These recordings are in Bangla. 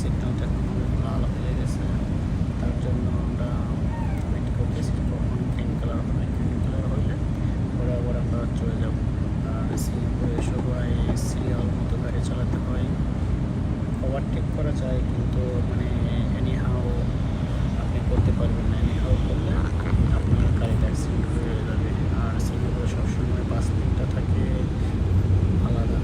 সিগন্যালটা এখন লাল হয়ে গেছে, তার জন্য আমরা ওয়েট করতেছি কখন গ্রিন কালার হবে। গ্রিন কালার হলে বরাবর আমরা চলে যাব। আর সিঙ্গাপুরে সবাই সিরিয়াল মতো গাড়ি চালাতে হয়। ওভারটেক করা যায় কিন্তু মানে এনিহাও আপনি করতে পারবেন না। এনিহাও করলে আপনার গাড়িটা অ্যাক্সিডেন্ট হয়ে যাবে। আর সিঙ্গাপুরে সবসময় বাস লাইনটা থাকে আলাদা,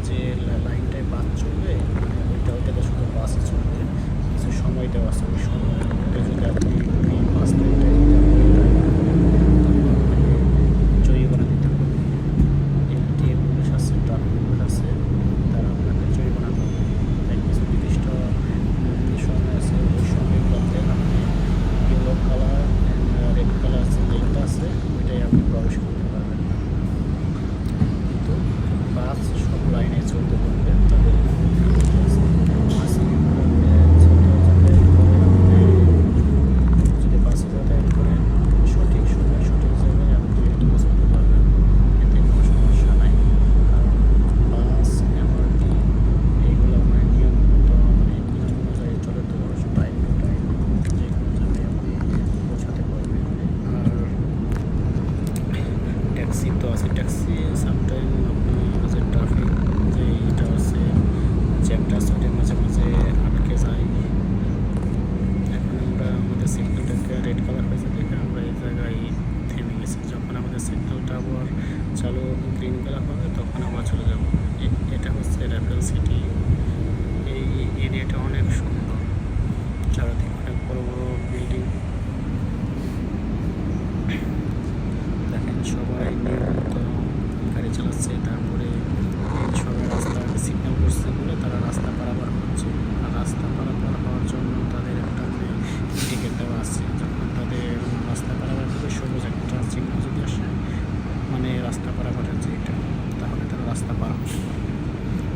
যে লাইনটায় বাস চলবে মানে ওইটাও থেকে শুধু বাসই চলবে, কিছু সময়টাও আছে। ওই সময়ের মধ্যে যদি আপনি ওই বাস লাইনটায় জরিমানা দিতে হবে। এলটিএ পুলিশ আছে, ট্রাফিক পুলিশ আছে, তারা আপনাকে জরিমানা করবে। তাই কিছু নির্দিষ্ট সময় আছে, ওই সময়গুলোতে আপনি ইয়েলো কালার রেড কালার যে লেনটা আছে ওইটাই আপনি প্রবেশ করতে পারবেন না। কিন্তু বাস সব লাইনে চলতে পারবে। তবে যদি বাসে যাতায়াত করেন সঠিক সময় সঠিক জায়গায় আপনি পৌঁছাতে পারবেন, এতে কোনো সমস্যা নাই। কারণ বাস এমআরটি এইগুলো মানে নিয়ম মতো মানে নিয়ম অনুযায়ী চলে, তো টাইম টু টাইম যে কোনো জায়গায় আপনি পৌঁছাতে পারবেন। আর ট্যাক্সি তো আছে, ট্যাক্সি সামটাইম আপনার যে ট্রাফিক যে এটা আছে জ্যামটা আছে ওটার মাঝে মাঝে আটকে যায়। এখন আমরা আমাদের সিগন্যালটাকে রেড কালার হয়েছে দেখে আমরা এই জায়গায় থেমে গেছি। যখন আমাদের সিগন্যালটা আবার চালু গ্রিন কালার হবে তখন আবার চলে যাব। এটা হচ্ছে র্যাফেল সিটি। এই এরিয়াটা অনেক সুন্দর, চারিদিকে অনেক বড় বড় বিল্ডিং। দেখেন সবাই নিয়মিত গাড়ি চালাচ্ছে, তারপরে সবাই রাস্তা সিগন্যাল করছে বলে তারা রাস্তা পারাপার হচ্ছে। আর রাস্তা পারাপার হওয়ার জন্য তাদের একটা মানে টিকিট দেওয়া আছে। যখন তাদের রাস্তা পারাপার করে সবুজ একটা সিগন্যাল যদি আসে মানে রাস্তা পারাপারের যে এটা, তাহলে তারা রাস্তা পার হতে পারবে।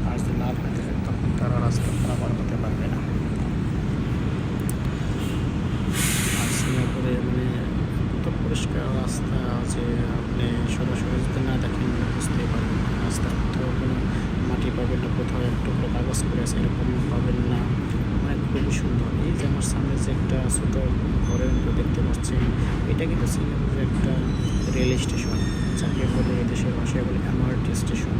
আর যদি লাল হয়ে থাকে তখন তারা রাস্তা পারাপার হতে পারবে না। আর সিঙ্গাপুরে মানে এত পরিষ্কার রাস্তা যে আপনি সরাসরি যদি না দেখেন বুঝতেই পারবেন না। রাস্তার কোথাও কোনো মাটি পাবেন না, কোথাও একটু কাগজ করে আছে এরকম পাবেন না, মানে খুবই সুন্দর। এই যে আমার সামনে যে একটা ছোটো ঘরের মতো দেখতে পাচ্ছি, এটা কিন্তু সিঙ্গাপুরের একটা রেল স্টেশন, যাকে বলে এদেশের ভাষায় বলে এমআরটি স্টেশন।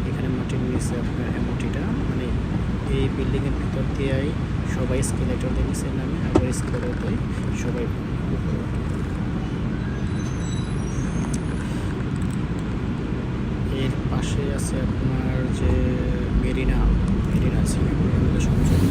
এখানে মাটির নিচে আপনার এমআরটিটা মানে এই বিল্ডিংয়ের ভিতর দিয়েই সবাই স্কেলেটর দিয়ে নিচে নামে, আবার স্কেলেটর দিয়ে সবাই উপরে ওঠে। এর পাশে আছে আপনার যে মেরিনা, মেরিনা সিঙ্গাপুরের মধ্যে সবচেয়ে